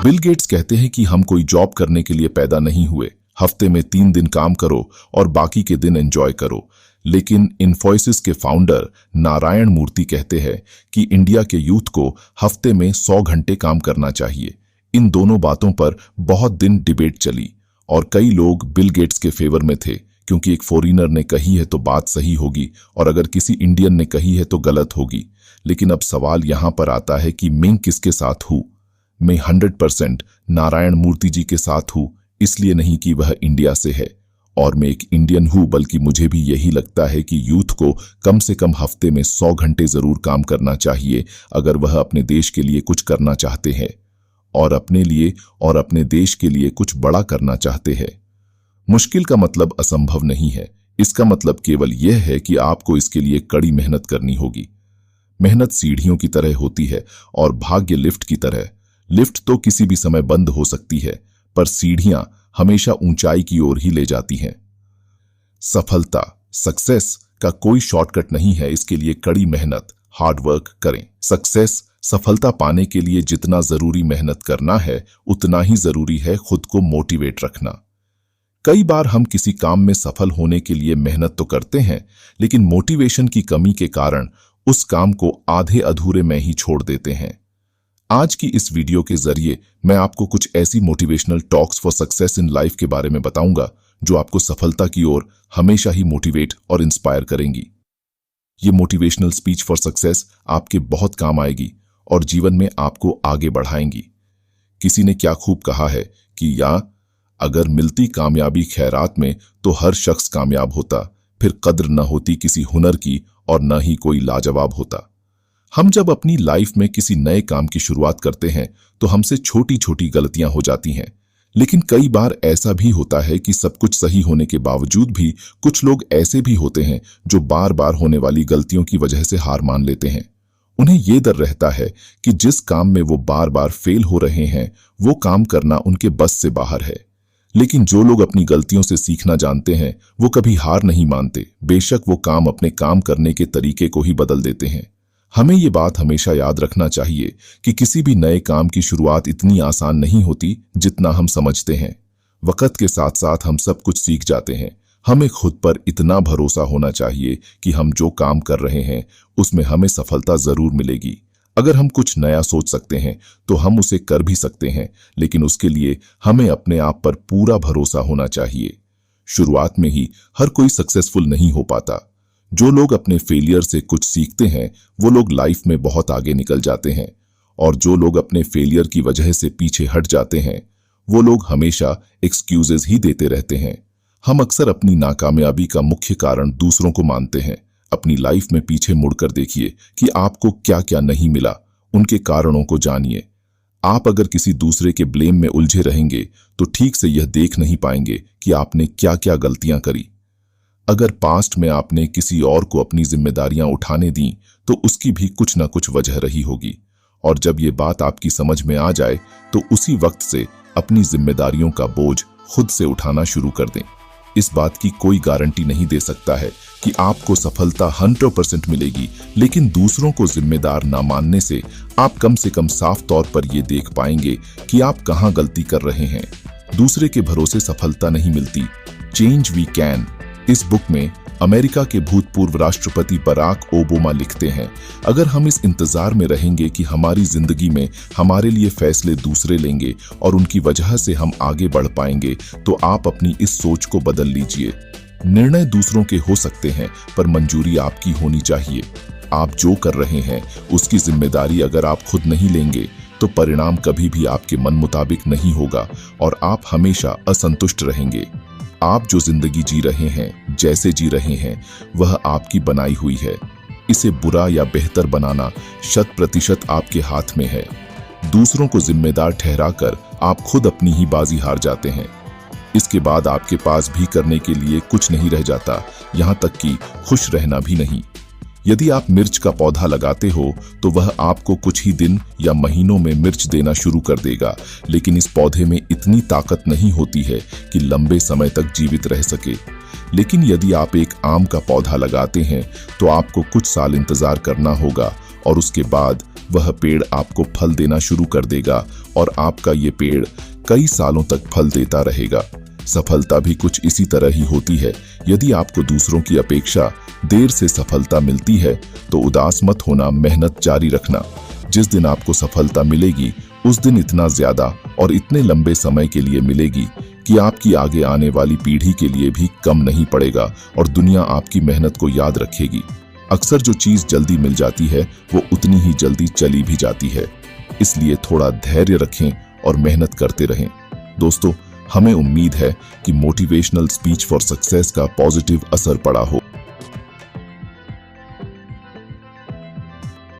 Bill Gates कहते हैं कि हम कोई जॉब करने के लिए पैदा नहीं हुए, हफ्ते में 3 दिन काम करो और बाकी के दिन एंजॉय करो। लेकिन इन्फोसिस के फाउंडर नारायण मूर्ति कहते हैं कि इंडिया के यूथ को हफ्ते में 100 घंटे काम करना चाहिए। इन दोनों बातों पर बहुत दिन डिबेट चली और कई लोग बिल गेट्स के फेवर में थे, क्योंकि एक फॉरेनर ने कही है तो बात सही होगी और अगर किसी इंडियन ने कही है तो गलत होगी। लेकिन अब सवाल यहां पर आता है कि मैं किसके साथ हूं। मैं 100% नारायण मूर्ति जी के साथ हूं, इसलिए नहीं कि वह इंडिया से है और मैं एक इंडियन हूं, बल्कि मुझे भी यही लगता है कि यूथ को कम से कम हफ्ते में 100 घंटे जरूर काम करना चाहिए अगर वह अपने देश के लिए कुछ करना चाहते हैं और अपने लिए और अपने देश के लिए कुछ बड़ा करना चाहते हैं। मुश्किल का मतलब असंभव नहीं है, इसका मतलब केवल यह है कि आपको इसके लिए कड़ी मेहनत करनी होगी। मेहनत सीढ़ियों की तरह होती है और भाग्य लिफ्ट की तरह। लिफ्ट तो किसी भी समय बंद हो सकती है, पर सीढ़ियां हमेशा ऊंचाई की ओर ही ले जाती हैं। सफलता, सक्सेस का कोई शॉर्टकट नहीं है, इसके लिए कड़ी मेहनत, हार्ड वर्क करें। सफलता पाने के लिए जितना जरूरी मेहनत करना है, उतना ही जरूरी है खुद को मोटिवेट रखना। कई बार हम किसी काम में सफल होने के लिए मेहनत तो करते हैं, लेकिन मोटिवेशन की कमी के कारण उस काम को आधे अधूरे में ही छोड़ देते हैं। आज की इस वीडियो के जरिए मैं आपको कुछ ऐसी motivational talks for success in life के बारे में बताऊंगा जो आपको सफलता की ओर हमेशा ही मोटिवेट और इंस्पायर करेंगी। ये मोटिवेशनल स्पीच फॉर सक्सेस आपके बहुत काम आएगी और जीवन में आपको आगे बढ़ाएंगी। किसी ने क्या खूब कहा है कि अगर मिलती कामयाबी खैरात में तो हर शख्स कामयाब होता, फिर कद्र न होती किसी हुनर की और न ही कोई लाजवाब होता। हम जब अपनी लाइफ में किसी नए काम की शुरुआत करते हैं तो हमसे छोटी छोटी गलतियां हो जाती हैं, लेकिन कई बार ऐसा भी होता है कि सब कुछ सही होने के बावजूद भी कुछ लोग ऐसे भी होते हैं जो बार बार होने वाली गलतियों की वजह से हार मान लेते हैं। उन्हें ये डर रहता है कि जिस काम में वो बार बार फेल हो रहे हैं वो काम करना उनके बस से बाहर है। लेकिन जो लोग अपनी गलतियों से सीखना जानते हैं वो कभी हार नहीं मानते, बेशक वो काम अपने काम करने के तरीके को ही बदल देते हैं। हमें ये बात हमेशा याद रखना चाहिए कि किसी भी नए काम की शुरुआत इतनी आसान नहीं होती जितना हम समझते हैं। वक्त के साथ साथ हम सब कुछ सीख जाते हैं। हमें खुद पर इतना भरोसा होना चाहिए कि हम जो काम कर रहे हैं उसमें हमें सफलता जरूर मिलेगी। अगर हम कुछ नया सोच सकते हैं तो हम उसे कर भी सकते हैं, लेकिन उसके लिए हमें अपने आप पर पूरा भरोसा होना चाहिए। शुरुआत में ही हर कोई सक्सेसफुल नहीं हो पाता। जो लोग अपने फेलियर से कुछ सीखते हैं वो लोग लाइफ में बहुत आगे निकल जाते हैं, और जो लोग अपने फेलियर की वजह से पीछे हट जाते हैं वो लोग हमेशा एक्सक्यूजेस ही देते रहते हैं। हम अक्सर अपनी नाकामयाबी का मुख्य कारण दूसरों को मानते हैं। अपनी लाइफ में पीछे मुड़कर देखिए कि आपको क्या क्या नहीं मिला, उनके कारणों को जानिए। आप अगर किसी दूसरे के ब्लेम में उलझे रहेंगे तो ठीक से यह देख नहीं पाएंगे कि आपने क्या क्या गलतियां करी। अगर पास्ट में आपने किसी और को अपनी जिम्मेदारियां उठाने दी तो उसकी भी कुछ ना कुछ वजह रही होगी, और जब ये बात आपकी समझ में आ जाए तो उसी वक्त से अपनी जिम्मेदारियों का बोझ खुद से उठाना शुरू कर दें। इस बात की कोई गारंटी नहीं दे सकता है कि आपको सफलता 100% मिलेगी, लेकिन दूसरों को जिम्मेदार ना मानने से आप कम से कम साफ तौर पर यह देख पाएंगे कि आप कहां गलती कर रहे हैं। दूसरे के भरोसे सफलता नहीं मिलती, चेंज वी कैन। इस बुक में अमेरिका के भूतपूर्व राष्ट्रपति बराक ओबामा लिखते हैं, अगर हम इस इंतजार में रहेंगे कि हमारी जिंदगी में हमारे लिए फैसले दूसरे लेंगे और उनकी वजह से हम आगे बढ़ पाएंगे, तो आप अपनी इस सोच को बदल लीजिए। निर्णय दूसरों के हो सकते हैं, पर मंजूरी आपकी होनी चाहिए। आप जो कर रहे हैं उसकी जिम्मेदारी अगर आप खुद नहीं लेंगे तो परिणाम कभी भी आपके मन मुताबिक नहीं होगा और आप हमेशा असंतुष्ट रहेंगे। आप जो जिंदगी जी रहे हैं, जैसे जी रहे हैं, वह आपकी बनाई हुई है। इसे बुरा या बेहतर बनाना 100% आपके हाथ में है। दूसरों को जिम्मेदार ठहराकर आप खुद अपनी ही बाजी हार जाते हैं। इसके बाद आपके पास भी करने के लिए कुछ नहीं रह जाता, यहां तक कि खुश रहना भी नहीं। यदि आप मिर्च का पौधा लगाते हो तो वह आपको कुछ ही दिन या महीनों में मिर्च देना शुरू कर देगा, लेकिन इस पौधे में इतनी ताकत नहीं होती है कि लंबे समय तक जीवित रह सके। लेकिन यदि आप एक आम का पौधा लगाते हैं तो आपको कुछ साल इंतजार करना होगा और उसके बाद वह पेड़ आपको फल देना शुरू कर देगा और आपका ये पेड़ कई सालों तक फल देता रहेगा। सफलता भी कुछ इसी तरह ही होती है। यदि आपको दूसरों की अपेक्षा देर से सफलता मिलती है तो उदास मत होना, मेहनत जारी रखना। जिस दिन आपको सफलता मिलेगी उस दिन इतना ज्यादा और इतने लंबे समय के लिए मिलेगी कि आपकी आगे आने वाली पीढ़ी के लिए भी कम नहीं पड़ेगा और दुनिया आपकी मेहनत को याद रखेगी। अक्सर जो चीज जल्दी मिल जाती है वो उतनी ही जल्दी चली भी जाती है, इसलिए थोड़ा धैर्य रखें और मेहनत करते रहें। दोस्तों, हमें उम्मीद है कि मोटिवेशनल स्पीच फॉर सक्सेस का पॉजिटिव असर पड़ा हो।